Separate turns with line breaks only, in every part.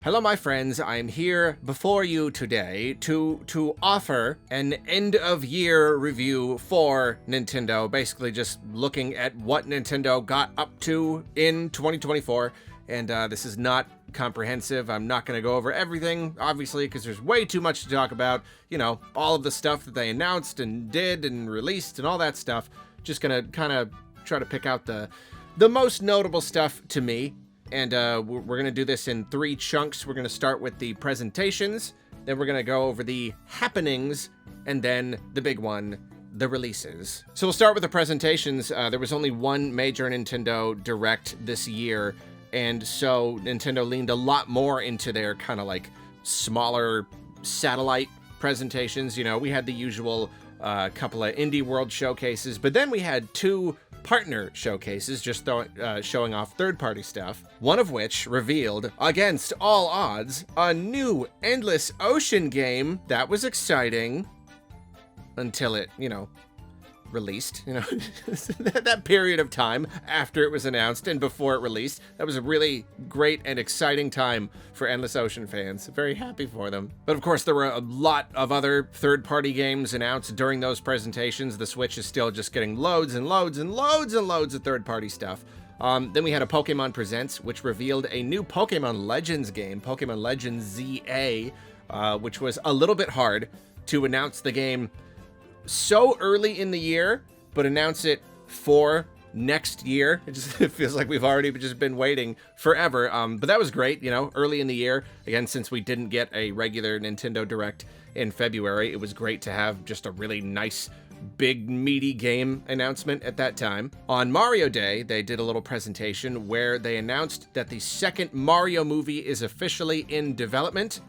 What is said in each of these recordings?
Hello, my friends. I'm here before you today to offer an end-of-year review for Nintendo, basically just looking at what Nintendo got up to in 2024. And this is not comprehensive. I'm not going to go over everything, obviously, because there's way too much to talk about. You know, all of the stuff that they announced and did and released and all that stuff. Just going to kind of try to pick out the most notable stuff to me. And we're going to do this in 3 chunks. We're going to start with the presentations, then we're going to go over the happenings, and then the big one, the releases. So we'll start with the presentations. There was only one major Nintendo Direct this year, and so Nintendo leaned a lot more into their kind of like smaller satellite presentations. You know, we had the usual couple of Indie World showcases, but then we had 2 partner showcases, just showing off third-party stuff, one of which revealed, against all odds, a new Endless Ocean game. That was exciting until it, released. That period of time after it was announced and before it released, that was a really great and exciting time for Endless Ocean fans. Very happy for them. But of course, there were a lot of other third-party games announced during those presentations. The Switch is still just getting loads and loads and loads and loads of third-party stuff. Then we had a Pokemon Presents, which revealed a new Pokemon Legends game, Pokemon Legends ZA, which was a little bit hard to announce the game so early in the year, but announce it for next year. It feels like we've already just been waiting forever. But that was great, early in the year. Again, since we didn't get a regular Nintendo Direct in February, it was great to have just a really nice, big, meaty game announcement at that time. On Mario Day, they did a little presentation where they announced that the second Mario movie is officially in development.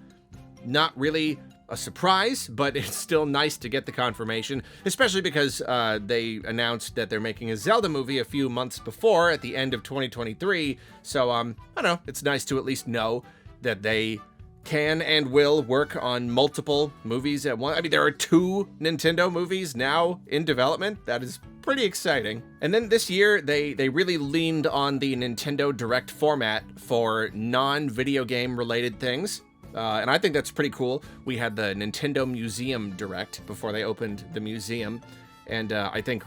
Not really a surprise, but it's still nice to get the confirmation, especially because they announced that they're making a Zelda movie a few months before, at the end of 2023. So, I don't know, it's nice to at least know that they can and will work on multiple movies at once. I mean, there are 2 Nintendo movies now in development. That is pretty exciting. And then this year, they really leaned on the Nintendo Direct format for non-video game related things. And I think that's pretty cool. We had the Nintendo Museum Direct before they opened the museum, and I think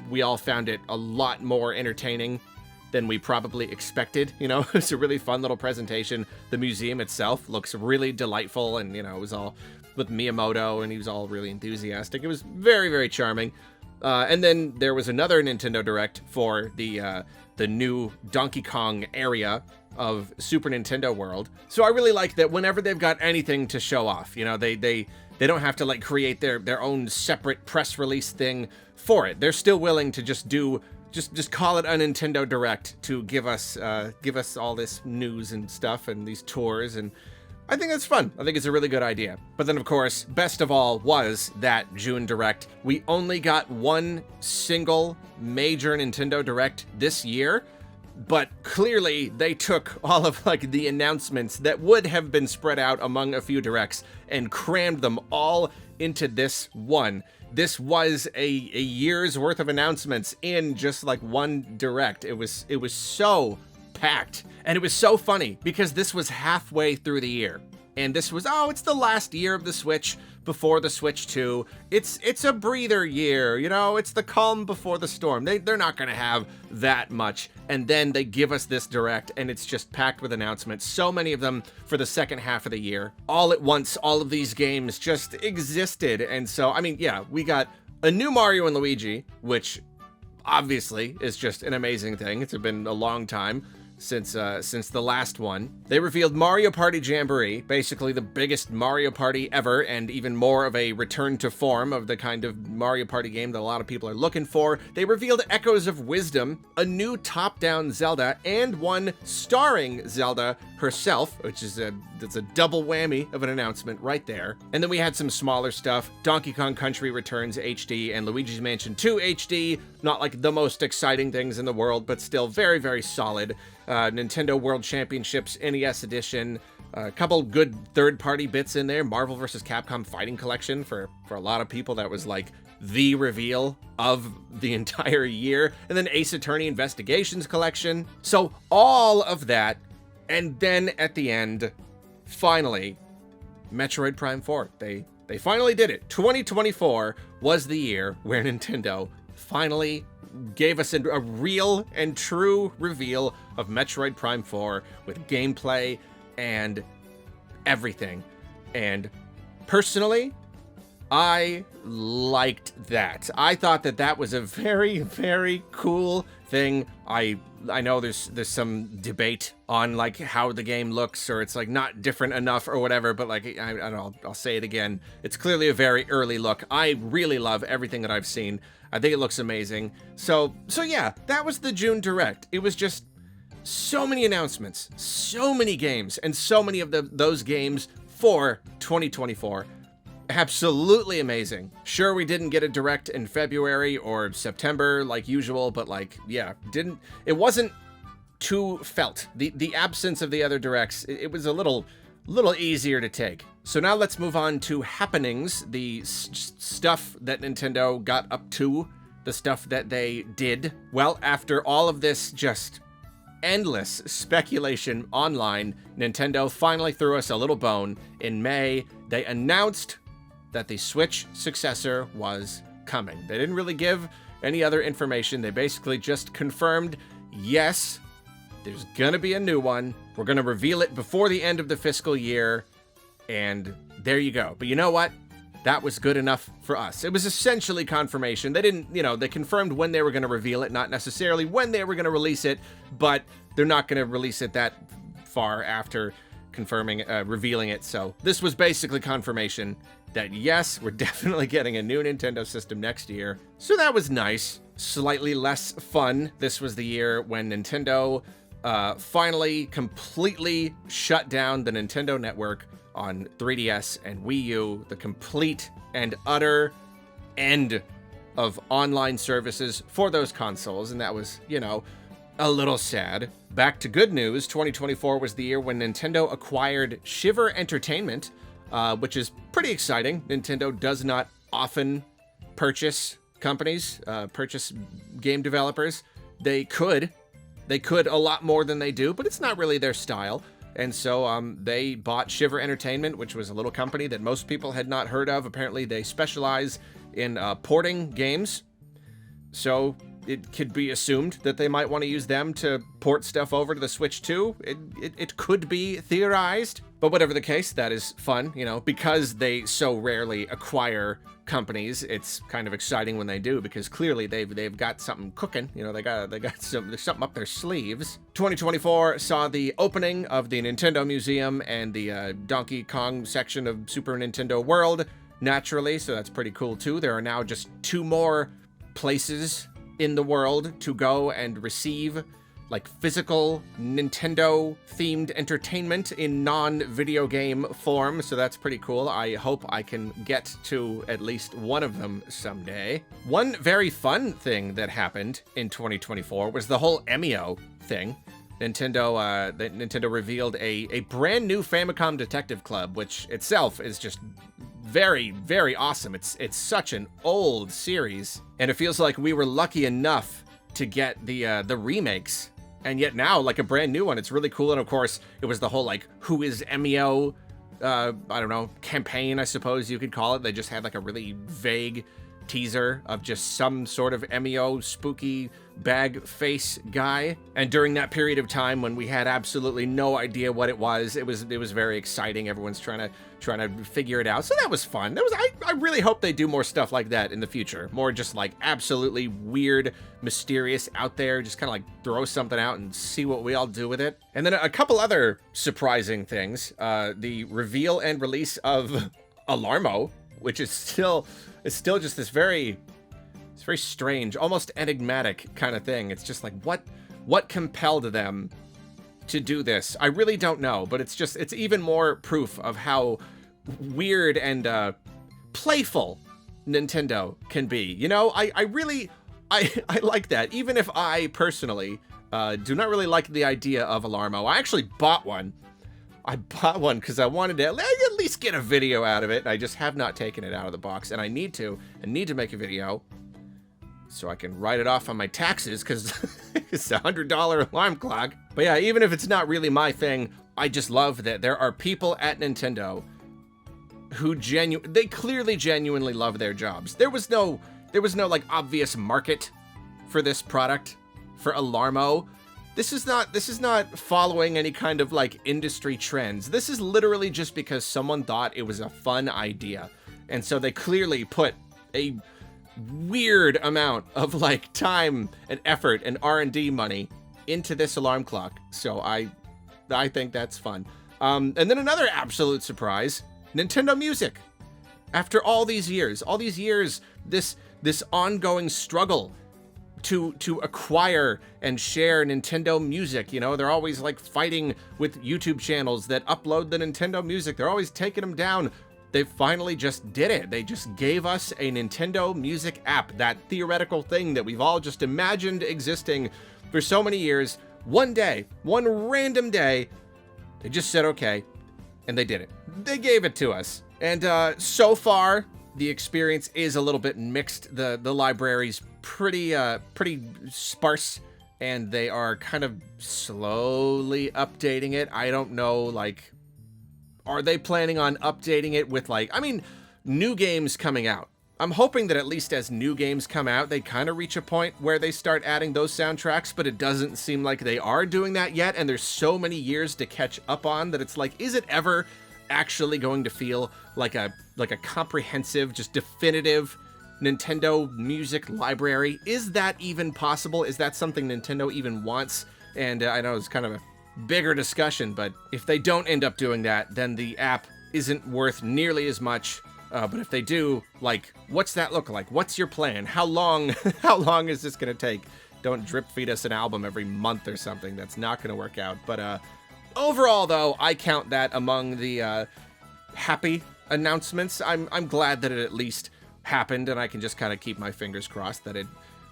we all found it a lot more entertaining than we probably expected. It's a really fun little presentation. The museum itself looks really delightful, and it was all with Miyamoto, and he was all really enthusiastic. It was very, very charming. And then there was another Nintendo Direct for the new Donkey Kong area of Super Nintendo World. So I really like that whenever they've got anything to show off, they don't have to create their own separate press release thing for it. They're still willing to just call it a Nintendo Direct to give us all this news and stuff and these tours, and I think that's fun. I think it's a really good idea. But then, of course, best of all was that June Direct. We only got one single major Nintendo Direct this year, but clearly they took all of the announcements that would have been spread out among a few Directs and crammed them all into this one. This was a year's worth of announcements in just one Direct. It was so packed, and it was so funny because this was halfway through the year, and this was, it's the last year of the Switch before the Switch 2. It's a breather year, it's the calm before the storm. They're not gonna have that much, and then they give us this Direct, and it's just packed with announcements, so many of them for the second half of the year. All at once, all of these games just existed, and so, I mean, yeah, we got a new Mario and Luigi, which obviously is just an amazing thing. It's been a long time since the last one. They revealed Mario Party Jamboree, basically the biggest Mario Party ever, and even more of a return to form of the kind of Mario Party game that a lot of people are looking for. They revealed Echoes of Wisdom, a new top-down Zelda, and one starring Zelda herself, which is that's a double whammy of an announcement right there. And then we had some smaller stuff. Donkey Kong Country Returns HD and Luigi's Mansion 2 HD, not the most exciting things in the world, but still very, very solid. Nintendo World Championships NES Edition, a couple good third-party bits in there. Marvel vs. Capcom Fighting Collection, for a lot of people, that was the reveal of the entire year. And then Ace Attorney Investigations Collection. So all of that, and then at the end, finally, Metroid Prime 4. They finally did it. 2024 was the year where Nintendo finally gave us a real and true reveal of Metroid Prime 4 with gameplay and everything. And personally, I liked that. I thought that that was a very, very cool thing. I know there's some debate on like how the game looks, or it's like not different enough or whatever, but like I don't know, I'll say it again. It's clearly a very early look. I really love everything that I've seen. I think it looks amazing. So yeah, that was the June Direct. It was just so many announcements, so many games, and so many of those games for 2024. Absolutely amazing. Sure, we didn't get a Direct in February or September like usual, but like, yeah, it wasn't too felt. The absence of the other Directs, it was a little easier to take. So now let's move on to happenings, the stuff that Nintendo got up to, the stuff that they did. Well, after all of this just endless speculation online, Nintendo finally threw us a little bone. In May, they announced that the Switch successor was coming. They didn't really give any other information. They basically just confirmed, yes, there's gonna be a new one. We're gonna reveal it before the end of the fiscal year, and there you go. But you know what? That was good enough for us. It was essentially confirmation. They didn't, they confirmed when they were gonna reveal it, not necessarily when they were gonna release it, but they're not gonna release it that far after revealing it. So this was basically confirmation that yes, we're definitely getting a new Nintendo system next year. So that was nice. Slightly less fun. This was the year when Nintendo finally completely shut down the Nintendo Network on 3DS and Wii U, the complete and utter end of online services for those consoles. And that was, a little sad. Back to good news, 2024 was the year when Nintendo acquired Shiver Entertainment, which is pretty exciting. Nintendo does not often purchase companies, purchase game developers. They could a lot more than they do, but it's not really their style. And so they bought Shiver Entertainment, which was a little company that most people had not heard of. Apparently they specialize in porting games. So it could be assumed that they might want to use them to port stuff over to the Switch too. It could be theorized, but whatever the case, that is fun, because they so rarely acquire companies. It's kind of exciting when they do, because clearly they've got something cooking. They got there's something up their sleeves. 2024 saw the opening of the Nintendo Museum and the Donkey Kong section of Super Nintendo World, naturally, so that's pretty cool too. There are now just 2 more places in the world to go and receive like physical Nintendo themed entertainment in non-video game form, so that's pretty cool. I hope I can get to at least one of them someday. One very fun thing that happened in 2024 was the whole Emio thing. Nintendo revealed a brand new Famicom Detective Club, which itself is just very, very awesome. It's such an old series, and it feels like we were lucky enough to get the remakes, and yet now like a brand new one. It's really cool. And of course it was the whole like who is Emio I don't know, campaign, I suppose you could call it. They just had like a really vague teaser of just some sort of Emio spooky bag face guy. And during that period of time when we had absolutely no idea what it was very exciting. Everyone's trying to figure it out. So that was fun. I really hope they do more stuff like that in the future. More just like absolutely weird, mysterious out there. Just kind of like throw something out and see what we all do with it. And then a couple other surprising things. The reveal and release of Alarmo, which is still just this very strange, almost enigmatic kind of thing. It's just like, what compelled them to do this? I really don't know, but it's even more proof of how weird and playful Nintendo can be. I like that. Even if I personally do not really like the idea of Alarmo. I actually bought one. I bought one because I wanted to at least get a video out of it. I just have not taken it out of the box, and I need to make a video so I can write it off on my taxes because it's $100 alarm clock. But yeah, even if it's not really my thing, I just love that there are people at Nintendo who they clearly genuinely love their jobs. There was no like obvious market for this product for Alarmo. This is not following any kind of like industry trends. This is literally just because someone thought it was a fun idea. And so they clearly put a weird amount of like time and effort and R&D money into this alarm clock. So I think that's fun. And then another absolute surprise, Nintendo Music. After all these years, this ongoing struggle to acquire and share Nintendo Music. You know, they're always like fighting with YouTube channels that upload the Nintendo Music. They're always taking them down. They finally just did it. They just gave us a Nintendo Music app, that theoretical thing that we've all just imagined existing for so many years. One day, one random day, they just said okay, and they did it. They gave it to us. And so far, the experience is a little bit mixed. The library's pretty sparse, and they are kind of slowly updating it. I don't know, like, are they planning on updating it with, like, I mean, new games coming out? I'm hoping that at least as new games come out, they kind of reach a point where they start adding those soundtracks, but it doesn't seem like they are doing that yet, and there's so many years to catch up on that it's like, is it ever actually going to feel like a comprehensive, just definitive Nintendo Music library? Is that even possible? Is that something Nintendo even wants? And I know it's kind of a bigger discussion, but if they don't end up doing that, then the app isn't worth nearly as much. But if they do, like, what's that look like? What's your plan? How long is this gonna take? Don't drip feed us an album every month or something. That's not gonna work out. But overall, though, I count that among the happy announcements. I'm glad that it at least happened, and I can just kind of keep my fingers crossed that it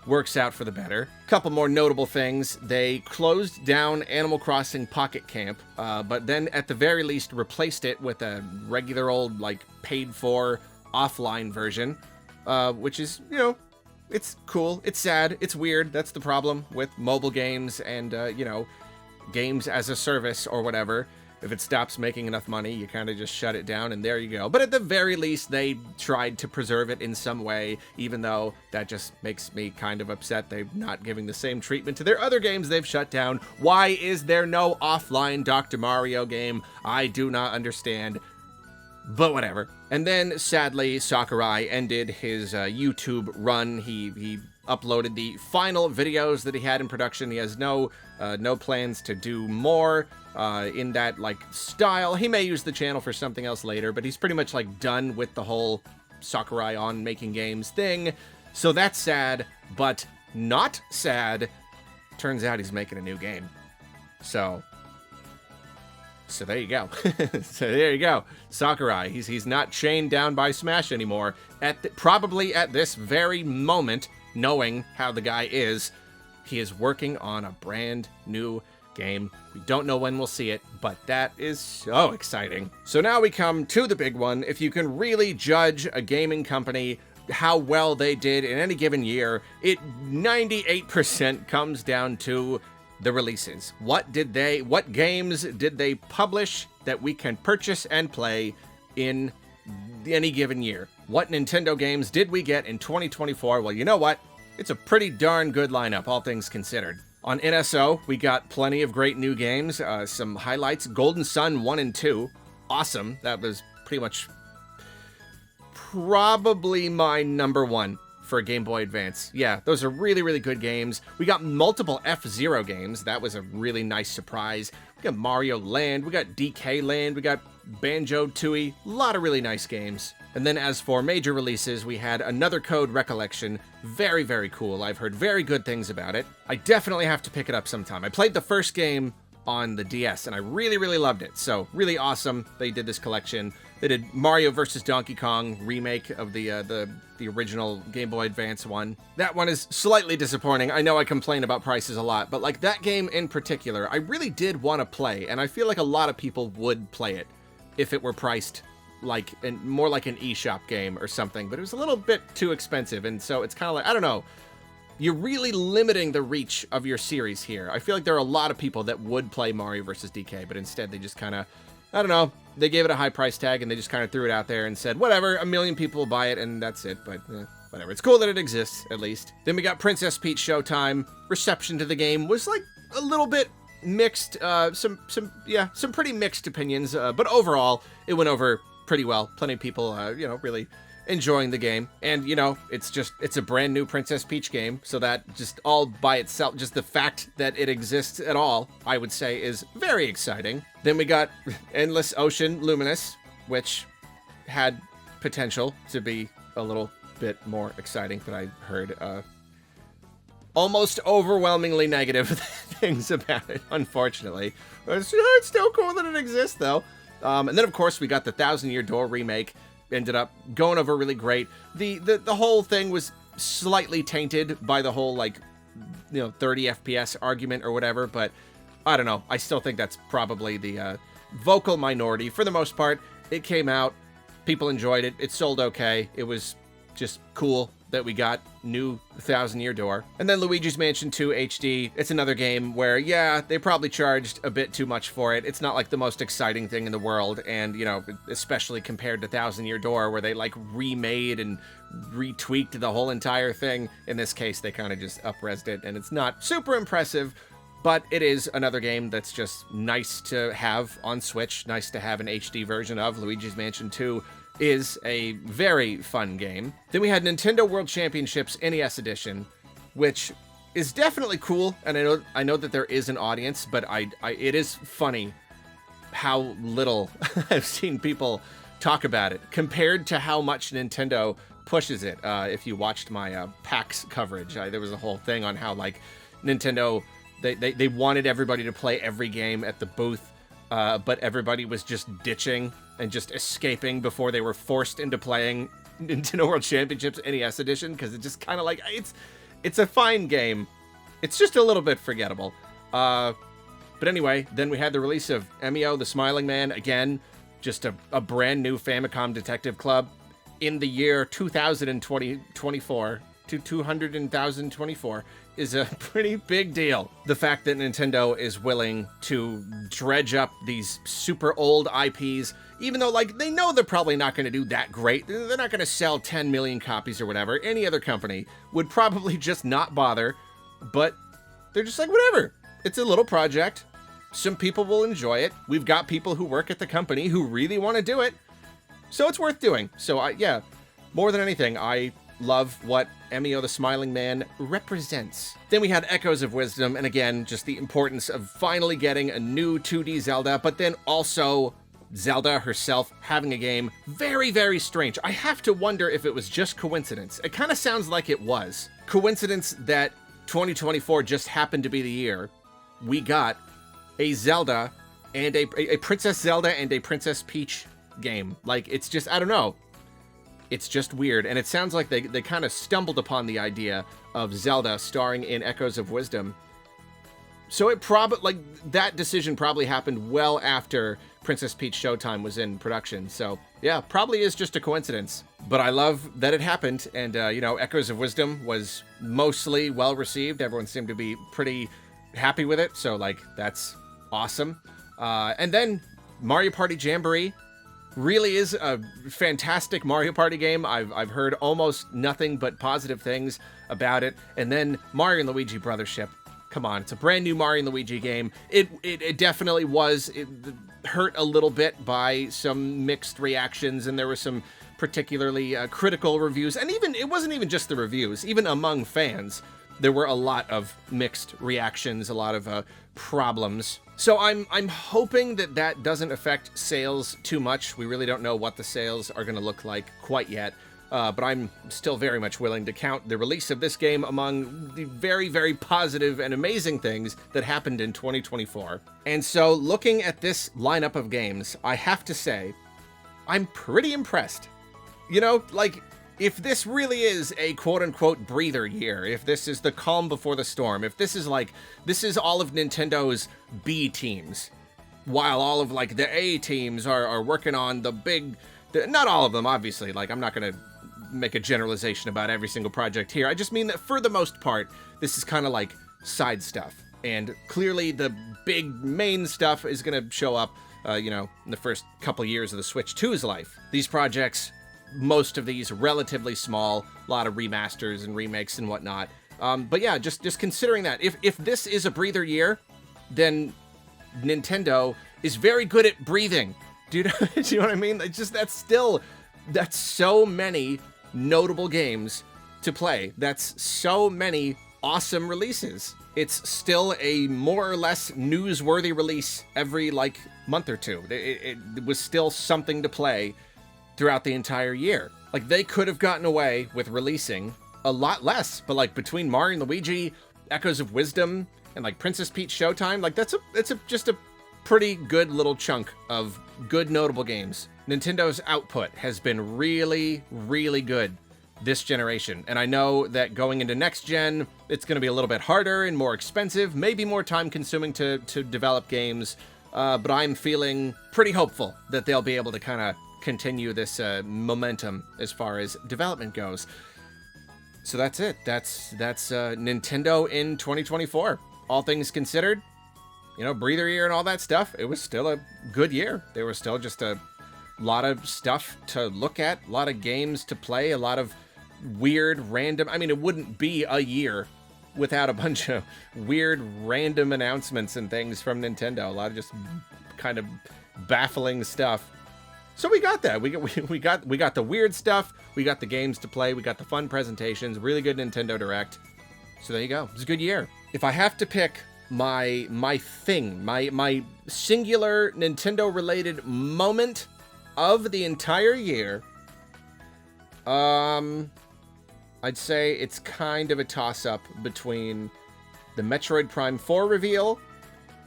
works out for the better. Couple more notable things. They closed down Animal Crossing Pocket Camp, but then at the very least replaced it with a regular old, like, paid-for offline version, which is, you know, it's cool. It's sad. It's weird. That's the problem with mobile games and, you know, games as a service or whatever. If it stops making enough money, you kind of just shut it down, and there you go. But at the very least, they tried to preserve it in some way, even though that just makes me kind of upset they're not giving the same treatment to their other games they've shut down. Why is there no offline Dr. Mario game? I do not understand, but whatever. And then, sadly, Sakurai ended his YouTube run. He uploaded the final videos that he had in production. He has no plans to do more in that, like, style. He may use the channel for something else later, but he's pretty much, like, done with the whole Sakurai on making games thing. So that's sad, but not sad. Turns out he's making a new game. So there you go. So there you go. Sakurai, he's not chained down by Smash anymore. Probably at this very moment, knowing how the guy is, he is working on a brand new game. We don't know when we'll see it, but that is so exciting. So now we come to the big one. If you can really judge a gaming company, how well they did in any given year, it 98% comes down to the releases. What games did they publish that we can purchase and play in any given year? What Nintendo games did we get in 2024? Well, you know what? It's a pretty darn good lineup, all things considered. On NSO, we got plenty of great new games, some highlights. Golden Sun 1 and 2, awesome. That was pretty much probably my number one for Game Boy Advance. Yeah, those are really, really good games. We got multiple F-Zero games. That was a really nice surprise. We got Mario Land, we got DK Land, we got Banjo-Tooie, a lot of really nice games. And then as for major releases, we had another Code Recollection. Very, very cool. I've heard very good things about it. I definitely have to pick it up sometime. I played the first game on the DS, and I really, really loved it. So, really awesome they did this collection. They did Mario vs. Donkey Kong remake of the original Game Boy Advance one. That one is slightly disappointing. I know I complain about prices a lot, but like that game in particular, I really did want to play, and I feel like a lot of people would play it if it were priced like more like an eShop game or something, but it was a little bit too expensive, and so it's kind of like, I don't know. you're really limiting the reach of your series here. I feel like there are a lot of people that would play Mario vs. DK, but instead they just kind of, I don't know, they gave it a high price tag and they just kind of threw it out there and said, whatever, 1 million people will buy it and that's it, but whatever. It's cool that it exists, at least. Then we got Princess Peach Showtime. Reception to the game was like a little bit mixed, some pretty mixed opinions, but overall, it went over pretty well. Plenty of people, really enjoying the game. And, it's a brand new Princess Peach game, so that just all by itself, just the fact that it exists at all, I would say is very exciting. Then we got Endless Ocean Luminous, which had potential to be a little bit more exciting, but I heard, almost overwhelmingly negative things about it, unfortunately. It's still cool that it exists, though. And then, of course, we got the Thousand Year Door remake. Ended up going over really great. The whole thing was slightly tainted by the whole, 30 FPS argument or whatever, but I don't know. I still think that's probably the vocal minority. For the most part, it came out. People enjoyed it. It sold okay. It was just cool that we got new Thousand Year Door. And then Luigi's Mansion 2 HD. It's another game where, they probably charged a bit too much for it. It's not like the most exciting thing in the world. And, especially compared to Thousand Year Door, where they remade and retweaked the whole entire thing. In this case, they kind of just up-resed it. And it's not super impressive, but it is another game that's just nice to have on Switch. Nice to have an HD version of. Luigi's Mansion 2 is a very fun game. Then we had Nintendo World Championships NES Edition, which is definitely cool, and I know that there is an audience, but it is funny how little I've seen people talk about it compared to how much Nintendo pushes it. If you watched my PAX coverage, there was a whole thing on how Nintendo they wanted everybody to play every game at the booth, but everybody was just ditching and just escaping before they were forced into playing Nintendo World Championships NES Edition, because it's just kind of it's a fine game. It's just a little bit forgettable. But anyway, then we had the release of Emio the Smiling Man. Again, just a brand new Famicom Detective Club in the year 2024 to 200,024 is a pretty big deal. The fact that Nintendo is willing to dredge up these super old IPs, even though they know they're probably not going to do that great. They're not going to sell 10 million copies or whatever. Any other company would probably just not bother, but they're just whatever. It's a little project. Some people will enjoy it. We've got people who work at the company who really want to do it, so it's worth doing. So more than anything, I love what Emio the Smiling Man represents. Then we had Echoes of Wisdom, and again, just the importance of finally getting a new 2D Zelda, but then also Zelda herself having a game. Very, very strange. I have to wonder if it was just coincidence. It kind of sounds like it was. Coincidence that 2024 just happened to be the year we got a Zelda and a Princess Zelda and a Princess Peach game. It's just, I don't know. It's just weird, and it sounds like they kind of stumbled upon the idea of Zelda starring in Echoes of Wisdom. So it probably, that decision probably happened well after Princess Peach Showtime was in production. So yeah, probably is just a coincidence. But I love that it happened, and Echoes of Wisdom was mostly well received. Everyone seemed to be pretty happy with it, so that's awesome. And then Mario Party Jamboree really is a fantastic Mario Party game. I've heard almost nothing but positive things about it. And then Mario and Luigi Brothership. Come on, it's a brand new Mario and Luigi game. It definitely was hurt a little bit by some mixed reactions, and there were some particularly critical reviews. And even it wasn't even just the reviews. Even among fans, there were a lot of mixed reactions, a lot of problems. So I'm hoping that doesn't affect sales too much. We really don't know what the sales are going to look like quite yet. But I'm still very much willing to count the release of this game among the very, very positive and amazing things that happened in 2024. And so looking at this lineup of games, I have to say, I'm pretty impressed. If this really is a quote-unquote breather year, if this is the calm before the storm, if this is this is all of Nintendo's B teams, while all of the A teams are working on the big, not all of them, obviously, I'm not gonna make a generalization about every single project here. I just mean that for the most part, this is kind of like side stuff. And clearly the big main stuff is going to show up, in the first couple years of the Switch 2's life. These projects, most of these relatively small, a lot of remasters and remakes and whatnot. But yeah, just considering that, if this is a breather year, then Nintendo is very good at breathing. Do you know what I mean? It's just, that's so many notable games to play. That's so many awesome releases. It's still a more or less newsworthy release every, month or two. It was still something to play throughout the entire year. Like, they could have gotten away with releasing a lot less, but, between Mario and Luigi, Echoes of Wisdom, and, Princess Peach Showtime, that's just a pretty good little chunk of good notable games. Nintendo's output has been really, really good this generation, and I know that going into next gen, it's going to be a little bit harder and more expensive, maybe more time consuming to develop games, but I'm feeling pretty hopeful that they'll be able to kind of continue this momentum as far as development goes. So that's it. That's Nintendo in 2024. All things considered, breather year and all that stuff, it was still a good year. There was still just a lot of stuff to look at, a lot of games to play, a lot of weird, random... I mean, it wouldn't be a year without a bunch of weird, random announcements and things from Nintendo. A lot of just kind of baffling stuff. So we got that. We got the weird stuff. We got the games to play. We got the fun presentations. Really good Nintendo Direct. So there you go. It was a good year. If I have to pick my singular Nintendo-related moment of the entire year, I'd say it's kind of a toss-up between the Metroid Prime 4 reveal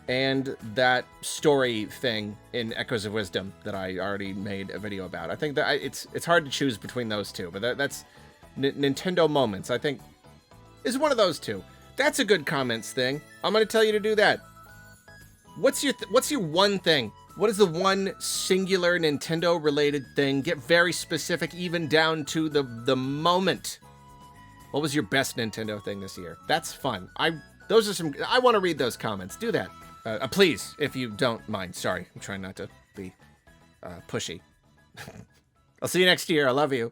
and that story thing in Echoes of Wisdom that I already made a video about. I think that it's hard to choose between those two, but that's Nintendo moments, I think, is one of those two. That's a good comments thing. I'm going to tell you to do that. What's your one thing? What is the one singular Nintendo-related thing? Get very specific, even down to the moment. What was your best Nintendo thing this year? That's fun. I want to read those comments. Do that. Please, if you don't mind. Sorry, I'm trying not to be pushy. I'll see you next year. I love you.